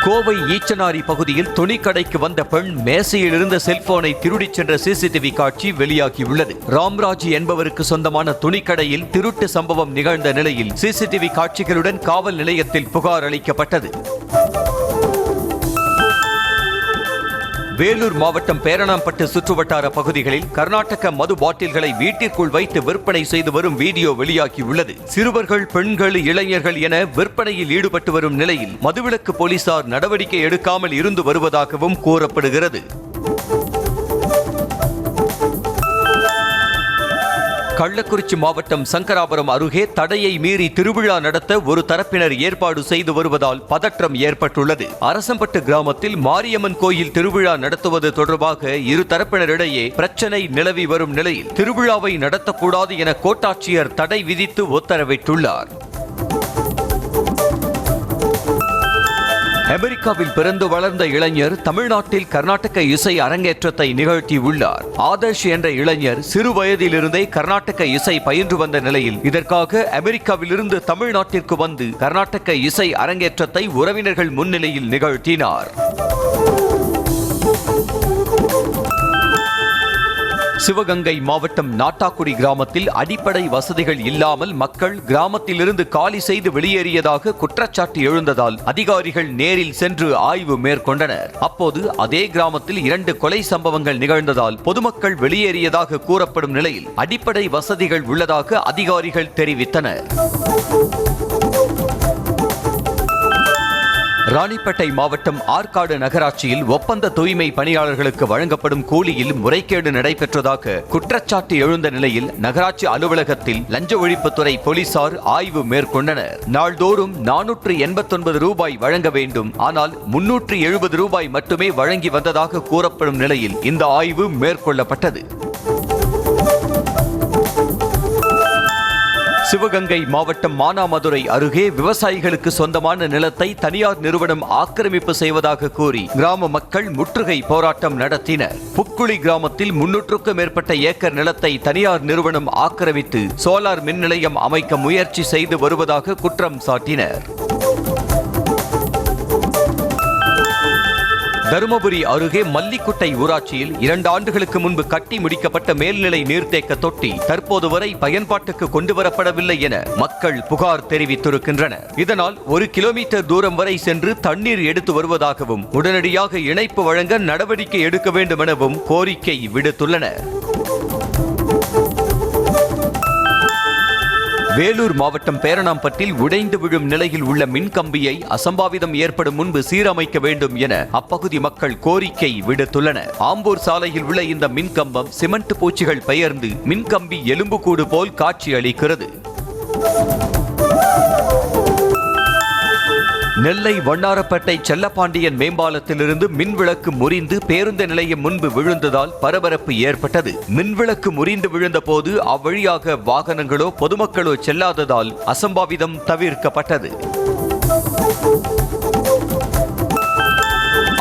கோவை ஈச்சனாரி பகுதியில் துணிக்கடைக்கு வந்த பெண் மேசையில் இருந்த செல்போனை திருடிச் சென்ற சிசிடிவி காட்சி வெளியாகியுள்ளது. ராம்ராஜ் என்பவருக்கு சொந்தமான துணிக்கடையில் திருட்டு சம்பவம் நிகழ்ந்த நிலையில் சிசிடிவி காட்சிகளுடன் காவல் நிலையத்தில் புகார் அளிக்கப்பட்டது. வேலூர் மாவட்டம் பேரணாம்பட்டு சுற்றுவட்டார பகுதிகளில் கர்நாடக மது பாட்டில்களை வீட்டிற்குள் வைத்து விற்பனை செய்து வரும் வீடியோ வெளியாகியுள்ளது. சிறுவர்கள், பெண்கள், இளைஞர்கள் என விற்பனையில் ஈடுபட்டு வரும் நிலையில் மதுவிலக்கு போலீசார் நடவடிக்கை எடுக்காமல் இருந்து வருவதாகவும் கூறப்படுகிறது. கள்ளக்குறிச்சி மாவட்டம் சங்கராபுரம் அருகே தடையை மீறி திருவிழா நடத்த ஒரு தரப்பினர் ஏற்பாடு செய்து வருவதால் பதற்றம் ஏற்பட்டுள்ளது. அரசம்பட்டு கிராமத்தில் மாரியம்மன் கோயில் திருவிழா நடத்துவது தொடர்பாக இரு தரப்பினரிடையே பிரச்சனை நிலவி வரும் நிலையில் திருவிழாவை நடத்தக்கூடாது என கோட்டாட்சியர் தடை விதித்து உத்தரவிட்டுள்ளார். அமெரிக்காவில் பிறந்து வளர்ந்த இளைஞர் தமிழ்நாட்டில் கர்நாடக இசை அரங்கேற்றத்தை நிகழ்த்தியுள்ளார். ஆதர்ஷ் என்ற இளைஞர் சிறு வயதிலிருந்தே கர்நாடக இசை பயின்று வந்த நிலையில் இதற்காக அமெரிக்காவிலிருந்து தமிழ்நாட்டிற்கு வந்து கர்நாடக இசை அரங்கேற்றத்தை உறவினர்கள் முன்னிலையில் நிகழ்த்தினார். சிவகங்கை மாவட்டம் நாட்டாக்குடி கிராமத்தில் அடிப்படை வசதிகள் இல்லாமல் மக்கள் கிராமத்திலிருந்து காலி செய்து வெளியேறியதாக குற்றச்சாட்டு எழுந்ததால் அதிகாரிகள் நேரில் சென்று ஆய்வு மேற்கொண்டனர். அப்போது அதே கிராமத்தில் 2 கொலை சம்பவங்கள் நிகழ்ந்ததால் பொதுமக்கள் வெளியேறியதாக கூறப்படும் நிலையில் அடிப்படை வசதிகள் உள்ளதாக அதிகாரிகள் தெரிவித்தனர். ராணிப்பேட்டை மாவட்டம் ஆற்காடு நகராட்சியில் ஒப்பந்த தூய்மை பணியாளர்களுக்கு வழங்கப்படும் கூலியில் முறைகேடு நடைபெற்றதாக குற்றச்சாட்டு எழுந்த நிலையில் நகராட்சி அலுவலகத்தில் லஞ்ச ஒழிப்புத்துறை போலீசார் ஆய்வு மேற்கொண்டனர். நாள்தோறும் 489 ரூபாய் வழங்க வேண்டும், ஆனால் 370 ரூபாய் மட்டுமே வழங்கி வந்ததாக கூறப்படும் நிலையில் இந்த ஆய்வு மேற்கொள்ளப்பட்டது. சிவகங்கை மாவட்டம் மானாமதுரை அருகே விவசாயிகளுக்கு சொந்தமான நிலத்தை தனியார் நிறுவனம் ஆக்கிரமிப்பு செய்வதாக கூறி கிராம மக்கள் முற்றுகை போராட்டம் நடத்தினர். புக்குளி கிராமத்தில் 300க்கும் மேற்பட்ட ஏக்கர் நிலத்தை தனியார் நிறுவனம் ஆக்கிரமித்து சோலார் மின் நிலையம் அமைக்க முயற்சி செய்து வருவதாக குற்றம் சாட்டினர். தருமபுரி அருகே மல்லிக்குட்டை ஊராட்சியில் 2 ஆண்டுகளுக்கு முன்பு கட்டி முடிக்கப்பட்ட மேல்நிலை நீர்த்தேக்க தொட்டி தற்போது வரை பயன்பாட்டுக்கு கொண்டுவரப்படவில்லை என மக்கள் புகார் தெரிவித்திருக்கின்றனர். இதனால் 1 கிலோமீட்டர் தூரம் வரை சென்று தண்ணீர் எடுத்து வருவதாகவும் உடனடியாக இணைப்பு வழங்க நடவடிக்கை எடுக்க வேண்டும் எனவும் கோரிக்கை விடுத்துள்ளனர். வேலூர் மாவட்டம் பேரணாம்பட்டில் உடைந்து விழும் நிலையில் உள்ள மின்கம்பியை அசம்பாவிதம் ஏற்படும் முன்பு சீரமைக்க வேண்டும் என அப்பகுதி மக்கள் கோரிக்கை விடுத்துள்ளனர். ஆம்பூர் சாலையில் உள்ள இந்த மின்கம்பம் சிமெண்ட் பூச்சிகள் பெயர்ந்து மின்கம்பி எலும்புக்கூடு போல் காட்சி அளிக்கிறது. நெல்லை வண்ணாரப்பேட்டை செல்லப்பாண்டியன் மேம்பாலத்திலிருந்து மின்விளக்கு முறிந்து பேருந்து நிலையம் முன்பு விழுந்ததால் பரபரப்பு ஏற்பட்டது. மின்விளக்கு முறிந்து விழுந்த போது அவ்வழியாக வாகனங்களோ பொதுமக்களோ செல்லாததால் அசம்பாவிதம் தவிர்க்கப்பட்டது.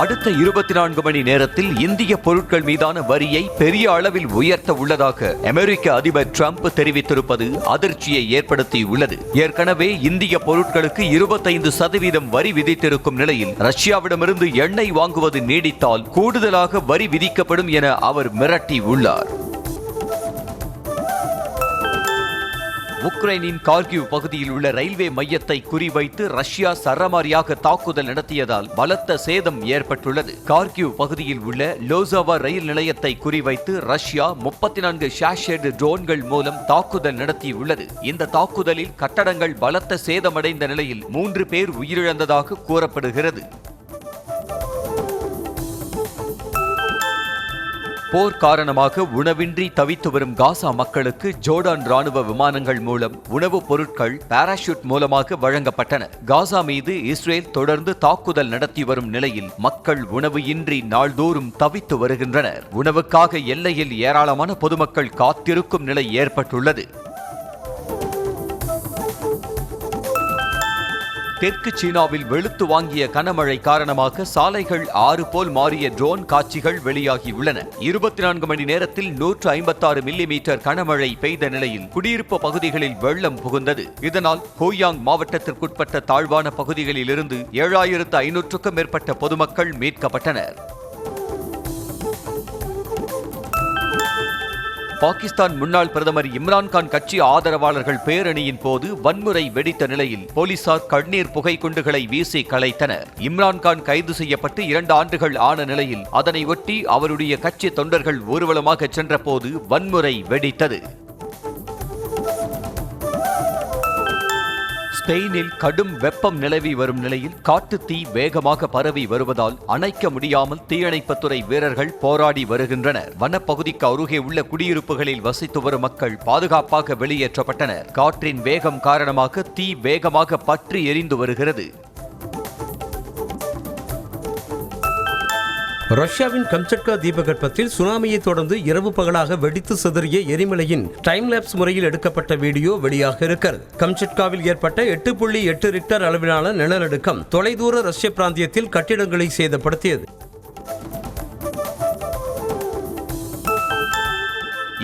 அடுத்த 24 மணி நேரத்தில் இந்திய பொருட்கள் மீதான வரியை பெரிய அளவில் உயர்த்த உள்ளதாக அமெரிக்க அதிபர் டிரம்ப் தெரிவித்திருப்பது அதிர்ச்சியை ஏற்படுத்தியுள்ளது. ஏற்கனவே இந்திய பொருட்களுக்கு 25% வரி விதித்திருக்கும் நிலையில் ரஷ்யாவிடமிருந்து எண்ணெய் வாங்குவது நீடித்தால் கூடுதலாக வரி விதிக்கப்படும் என அவர் மிரட்டியுள்ளார். உக்ரைனின் கார்கிவ் பகுதியில் உள்ள ரயில்வே மையத்தை குறிவைத்து ரஷ்யா சரமாரியாக தாக்குதல் நடத்தியதால் பலத்த சேதம் ஏற்பட்டுள்ளது. கார்கிவ் பகுதியில் உள்ள லோசாவா ரயில் நிலையத்தை குறிவைத்து ரஷ்யா 34 ஷாஷெட் ட்ரோன்கள் மூலம் தாக்குதல் நடத்தியுள்ளது. இந்த தாக்குதலில் கட்டடங்கள் பலத்த சேதமடைந்த நிலையில் 3 பேர் உயிரிழந்ததாக கூறப்படுகிறது. போர் காரணமாக உணவின்றி தவித்து வரும் காசா மக்களுக்கு ஜோர்டான் ராணுவ விமானங்கள் மூலம் உணவுப் பொருட்கள் பாராசூட் மூலமாக வழங்கப்பட்டன. காசா மீது இஸ்ரேல் தொடர்ந்து தாக்குதல் நடத்தி வரும் நிலையில் மக்கள் உணவு இன்றி நாள்தோறும் தவித்து வருகின்றனர். உணவுக்காக எல்லையில் ஏராளமான பொதுமக்கள் காத்திருக்கும் நிலை ஏற்பட்டுள்ளது. தெற்கு சீனாவில் வெளுத்து வாங்கிய கனமழை காரணமாக சாலைகள் ஆறு போல் மாறிய ட்ரோன் காட்சிகள் வெளியாகியுள்ளன. 24 மணி நேரத்தில் 156 மில்லிமீட்டர் கனமழை பெய்த நிலையில் குடியிருப்பு பகுதிகளில் வெள்ளம் புகுந்தது. இதனால் ஹோயாங் மாவட்டத்திற்குட்பட்ட தாழ்வான பகுதிகளில் இருந்து 7500க்கும் மேற்பட்ட பொதுமக்கள் மீட்கப்பட்டனர். பாகிஸ்தான் முன்னாள் பிரதமர் இம்ரான்கான் கட்சி ஆதரவாளர்கள் பேரணியின் போது வன்முறை வெடித்த நிலையில் போலீசார் கண்ணீர் புகை குண்டுகளை வீசி கலைத்தனர். இம்ரான்கான் கைது செய்யப்பட்டு 2 ஆண்டுகள் ஆன நிலையில் அதனை ஒட்டி அவருடைய கட்சி தொண்டர்கள் ஊர்வலமாக சென்றபோது வன்முறை வெடித்தது. ஸ்பெயினில் கடும் வெப்பம் நிலவி வரும் நிலையில் காட்டுத் தீ வேகமாக பரவி வருவதால் அணைக்க முடியாமல் தீயணைப்புத்துறை வீரர்கள் போராடி வருகின்றனர். வனப்பகுதிக்கு அருகே உள்ள குடியிருப்புகளில் வசித்து வரும் மக்கள் பாதுகாப்பாக வெளியேற்றப்பட்டனர். காற்றின் வேகம் காரணமாக தீ வேகமாக பற்றி எரிந்து வருகிறது. ரஷ்யாவின் கம்சட்கா தீபகற்பத்தில் சுனாமியை தொடர்ந்து இரவு பகலாக வெடித்து சிதறிய எரிமலையின் டைம் லேப்ஸ் முறையில் எடுக்கப்பட்ட வீடியோ வெளியாக இருக்கிறது. கம்சட்காவில் ஏற்பட்ட 8.8 ரிக்டர் அளவிலான நிலநடுக்கம் தொலைதூர ரஷ்ய பிராந்தியத்தில் கட்டிடங்களை சேதப்படுத்தியது.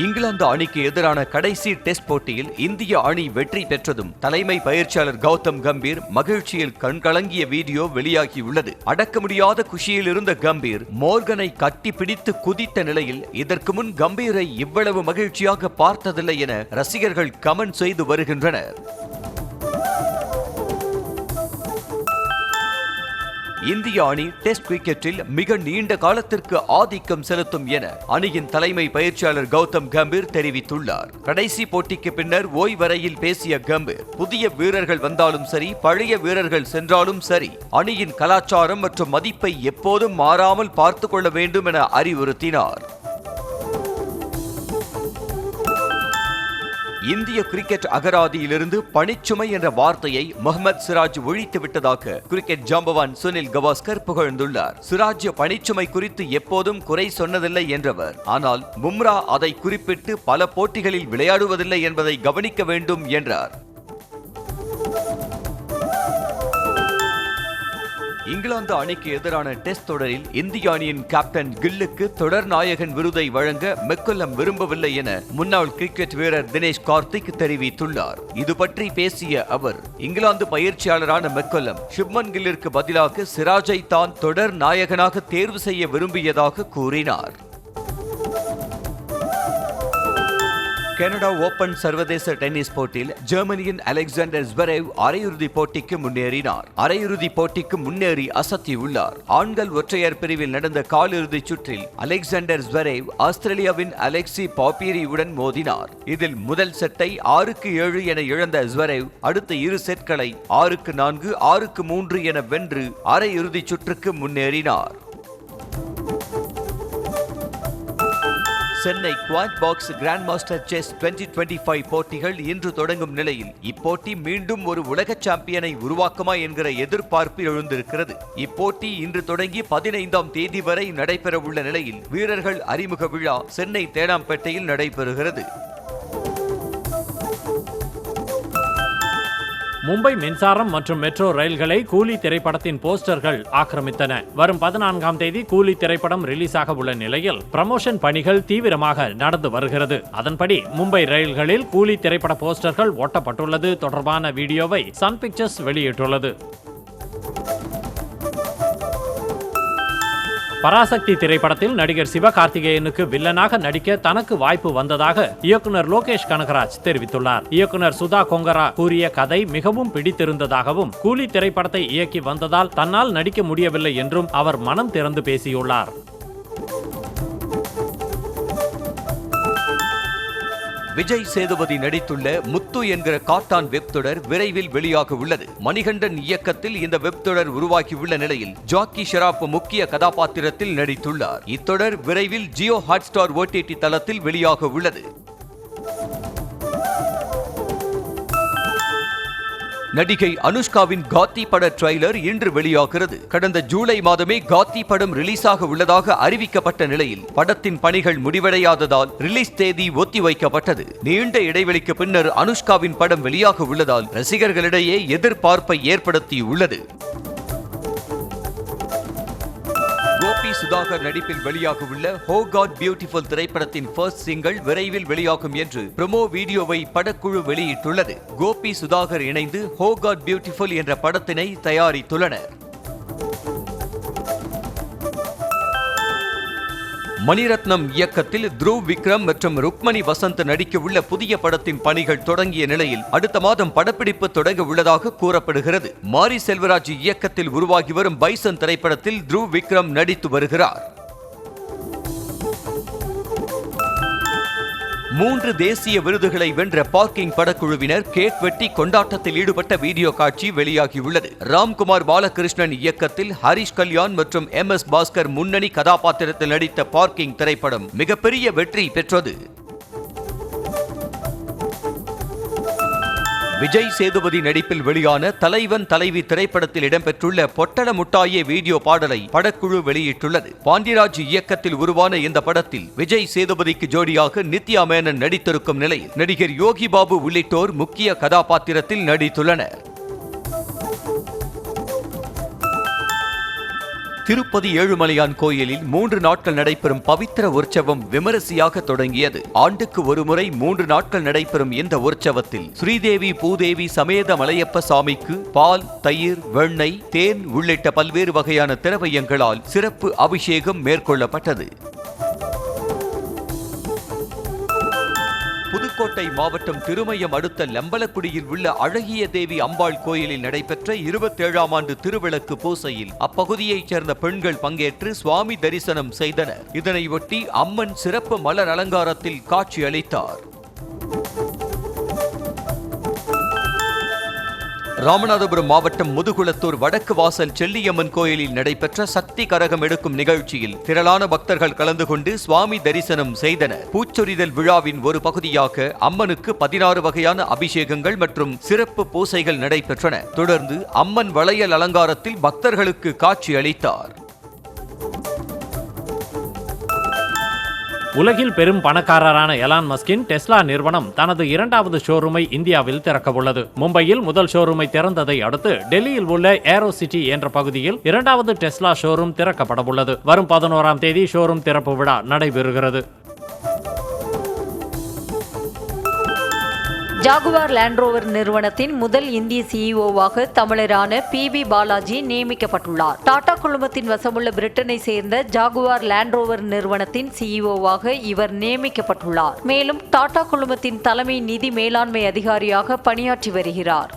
இங்கிலாந்து அணிக்கு எதிரான கடைசி டெஸ்ட் போட்டியில் இந்திய அணி வெற்றி பெற்றதும் தலைமை பயிற்சியாளர் கௌதம் கம்பீர் மகிழ்ச்சியில் கண்கலங்கிய வீடியோ வெளியாகியுள்ளது. அடக்க முடியாத குஷியில் இருந்த கம்பீர் மோர்கனை கட்டி பிடித்து குதித்த நிலையில் இதற்கு முன் கம்பீரை இவ்வளவு மகிழ்ச்சியாக பார்த்ததில்லை என ரசிகர்கள் கமெண்ட் செய்து வருகின்றனர். இந்திய அணி டெஸ்ட் கிரிக்கெட்டில் மிக நீண்ட காலத்திற்கு ஆதிக்கம் செலுத்தும் என அணியின் தலைமை பயிற்சியாளர் கௌதம் கம்பீர் தெரிவித்துள்ளார். கடைசி போட்டிக்கு பின்னர் ஓய்வறையில் பேசிய கம்பீர், புதிய வீரர்கள் வந்தாலும் சரி, பழைய வீரர்கள் சென்றாலும் சரி, அணியின் கலாச்சாரம் மற்றும் மதிப்பை எப்போதும் மாறாமல் பார்த்துக் கொள்ள வேண்டும் என அறிவுறுத்தினார். இந்திய கிரிக்கெட் அகராதியிலிருந்து பணிச்சுமை என்ற வார்த்தையை முகமது சிராஜ் ஒழித்து விட்டதாக கிரிக்கெட் ஜாம்பவான் சுனில் கவாஸ்கர் புகழ்ந்துள்ளார். சிராஜ் பணிச்சுமை குறித்து எப்போதும் குறை சொன்னதில்லை என்றவர். ஆனால் பும்ரா அதை குறிப்பிட்டு பல போட்டிகளில் விளையாடுவதில்லை என்பதை கவனிக்க வேண்டும் என்றார். இங்கிலாந்து அணிக்கு எதிரான டெஸ்ட் தொடரில் இந்திய அணியின் கேப்டன் கில்லுக்கு தொடர் நாயகன் விருதை வழங்க மெக்கல்லம் விரும்பவில்லை என முன்னாள் கிரிக்கெட் வீரர் தினேஷ் கார்த்திக் தெரிவித்துள்ளார். இது பற்றி பேசிய அவர், இங்கிலாந்து பயிற்சியாளரான மெக்கல்லம் சுப்மன் கில்லிற்கு பதிலாக சிராஜை தான் தொடர் நாயகனாக தேர்வு செய்ய விரும்பியதாக கூறினார். கனடா ஓபன் சர்வதேச டென்னிஸ் போட்டியில் ஜெர்மனியின் அலெக்சாண்டர் ஸ்வெரேவ் அரையிறுதிப் போட்டிக்கு முன்னேறினார். அரையிறுதிப் போட்டிக்கு முன்னேறி அசத்தியுள்ளார். ஆண்கள் ஒற்றையர் பிரிவில் நடந்த காலிறுதிச் சுற்றில் அலெக்சாண்டர் ஸ்வெரேவ் ஆஸ்திரேலியாவின் அலெக்சி பாப்பிரியுடன் மோதினார். இதில் முதல் செட்டை 6-7 என இழந்த ஸ்வெரேவ் அடுத்த இரு செட்களை 6-4, 6-3 என வென்று அரையிறுதிச் சுற்றுக்கு முன்னேறினார். Chennai quad box grand master chess 2025 போட்டிகள் இன்று தொடங்கும் நிலையில் இப்போட்டி மீண்டும் ஒரு உலக சாம்பியனை உருவாக்குமா என்கிற எதிர்பார்ப்பு எழுந்திருக்கிறது. இப்போட்டி இன்று தொடங்கி 15ஆம் தேதி வரை நடைபெறவுள்ள நிலையில் வீரர்கள் அறிமுக விழா சென்னை தேனாம்பேட்டையில் நடைபெறுகிறது. மும்பை மின்சாரம் மற்றும் மெட்ரோ ரயில்களை கூலி திரைப்படத்தின் போஸ்டர்கள் ஆக்கிரமித்தன. வரும் 14ஆம் தேதி கூலி திரைப்படம் ரிலீஸ் ஆக உள்ள நிலையில் ப்ரமோஷன் பணிகள் தீவிரமாக நடந்து வருகிறது. அதன்படி மும்பை ரயில்களில் கூலி திரைப்பட போஸ்டர்கள் ஒட்டப்பட்டுள்ளது தொடர்பான வீடியோவை சன் பிக்சர்ஸ் வெளியிட்டுள்ளது. பராசக்தி திரைப்படத்தில் நடிகர் சிவகார்த்திகேயனுக்கு வில்லனாக நடிக்க தனக்கு வாய்ப்பு வந்ததாக இயக்குனர் லோகேஷ் கனகராஜ் தெரிவித்துள்ளார். இயக்குனர் சுதா கொங்கரா கூறிய கதை மிகவும் பிடித்திருந்ததாகவும் கூலி திரைப்படத்தை இயக்கி வந்ததால் தன்னால் நடிக்க முடியவில்லை என்றும் அவர் மனம் திறந்து பேசியுள்ளார். விஜய் சேதுபதி நடித்துள்ள முத்து என்கிற காட்டான் வெப் தொடர் விரைவில் வெளியாக உள்ளது. மணிகண்டன் இயக்கத்தில் இந்த வெப் தொடர் உருவாகியுள்ள நிலையில் ஜாக்கி ஷெராப் முக்கிய கதாபாத்திரத்தில் நடித்துள்ளார். இத்தொடர் விரைவில் ஜியோ ஹாட்ஸ்டார் OTT தளத்தில் வெளியாக உள்ளது. நடிகை அனுஷ்காவின் காத்தி பட ட்ரெய்லர் இன்று வெளியாகிறது. கடந்த ஜூலை மாதமே காத்தி படம் ரிலீஸ் ஆக உள்ளதாக அறிவிக்கப்பட்ட நிலையில் படத்தின் பணிகள் முடிவடையாததால் ரிலீஸ் தேதி ஒத்திவைக்கப்பட்டது. நீண்ட இடைவெளிக்கு பின்னர் அனுஷ்காவின் படம் வெளியாக உள்ளதால் ரசிகர்களிடையே எதிர்பார்ப்பை ஏற்படுத்தியுள்ளது. கோபி சுதாகர் நடிப்பில் வெளியாக உள்ள ஹோ காட் பியூட்டிஃபுல் திரைப்படத்தின் ஃபர்ஸ்ட் சிங்கிள் விரைவில் வெளியாகும் என்று ப்ரோமோ வீடியோவை படக்குழு வெளியிட்டுள்ளது. கோபி சுதாகர் இணைந்து ஹோ காட் பியூட்டிஃபுல் என்ற படத்தினை தயாரித்துள்ளனர். மணிரத்னம் இயக்கத்தில் த்ருவ் விக்ரம் மற்றும் ருக்மணி வசந்த் நடிக்க உள்ள புதிய படத்தின் பணிகள் தொடங்கிய நிலையில் அடுத்த மாதம் படப்பிடிப்பு தொடங்க உள்ளதாக கூறப்படுகிறது. மாரி செல்வராஜ் இயக்கத்தில் உருவாகி வரும் பைசன் திரைப்படத்தில் த்ருவ் விக்ரம் நடித்து வருகிறார். 3 தேசிய விருதுகளை வென்ற பார்க்கிங் படக்குழுவினர் கேக் வெட்டி கொண்டாட்டத்தில் ஈடுபட்ட வீடியோ காட்சி வெளியாகியுள்ளது. ராம்குமார் பாலகிருஷ்ணன் இயக்கத்தில் ஹரிஷ் கல்யாண் மற்றும் MS பாஸ்கர் முன்னணி கதாபாத்திரத்தில் நடித்த பார்க்கிங் திரைப்படம் மிகப்பெரிய வெற்றி பெற்றது. விஜய் சேதுபதி நடிப்பில் வெளியான தலைவன் தலைவி திரைப்படத்தில் இடம்பெற்றுள்ள பொட்டல முட்டாயே வீடியோ பாடலை படக்குழு வெளியிட்டுள்ளது. பாண்டியராஜ் இயக்கத்தில் உருவான இந்த படத்தில் விஜய் சேதுபதிக்கு ஜோடியாக நித்யா மேனன் நடித்திருக்கும் நிலையில் நடிகர் யோகி பாபு உள்ளிட்டோர் முக்கிய கதாபாத்திரத்தில் நடித்துள்ளனர். திருப்பதி ஏழுமலையான் கோயிலில் 3 நாட்கள் நடைபெறும் பவித்திர உற்சவம் விமரிசையாக தொடங்கியது. ஆண்டுக்கு ஒருமுறை 3 நாட்கள் நடைபெறும் இந்த உற்சவத்தில் ஸ்ரீதேவி பூதேவி சமேத மலையப்ப சாமிக்கு பால், தயிர், வெண்ணெய், தேன் உள்ளிட்ட பல்வேறு வகையான திரவியங்களால் சிறப்பு அபிஷேகம் மேற்கொள்ளப்பட்டது. புதுக்கோட்டை மாவட்டம் திருமயம் அடுத்த லம்பலக்குடியில் உள்ள அழகிய தேவி அம்பாள் கோயிலில் நடைபெற்ற 27ஆம் ஆண்டு திருவிளக்கு பூசையில் அப்பகுதியைச் சேர்ந்த பெண்கள் பங்கேற்று சுவாமி தரிசனம் செய்தனர். இதனையொட்டி அம்மன் சிறப்பு மலர் அலங்காரத்தில் காட்சியளித்தார். ராமநாதபுரம் மாவட்டம் முதுகுளத்தூர் வடக்கு வாசல் செல்லியம்மன் கோயிலில் நடைபெற்ற சக்தி கரகம் எடுக்கும் நிகழ்ச்சியில் திரளான பக்தர்கள் கலந்து கொண்டு சுவாமி தரிசனம் செய்தனர். பூச்சொரிதல் விழாவின் ஒரு பகுதியாக அம்மனுக்கு 16 வகையான அபிஷேகங்கள் மற்றும் சிறப்பு பூசைகள் நடைபெற்றன. தொடர்ந்து அம்மன் வளையல் அலங்காரத்தில் பக்தர்களுக்கு காட்சி அளித்தார். உலகில் பெரும் பணக்காரரான எலான் மஸ்கின் டெஸ்லா நிறுவனம் தனது 2வது ஷோரூமை இந்தியாவில் திறக்கவுள்ளது. மும்பையில் முதல் ஷோரூமை திறந்ததை அடுத்து டெல்லியில் உள்ள ஏரோ சிட்டி என்ற பகுதியில் 2வது டெஸ்லா ஷோரூம் திறக்கப்படவுள்ளது. வரும் 11ஆம் தேதி ஷோரூம் திறப்பு விழா நடைபெறுகிறது. ஜாகுவார் லேண்ட்ரோவர் நிறுவனத்தின் முதல் இந்திய சிஇஓவாக தமிழரான PB பாலாஜி நியமிக்கப்பட்டுள்ளார். டாடா குழுமத்தின் வசமுள்ள பிரிட்டனை சேர்ந்த ஜாகுவார் லேண்ட்ரோவர் நிறுவனத்தின் சிஇஓவாக இவர் நியமிக்கப்பட்டுள்ளார். மேலும் டாடா குழுமத்தின் தலைமை நிதி மேலாண்மை அதிகாரியாக பணியாற்றி வருகிறார்.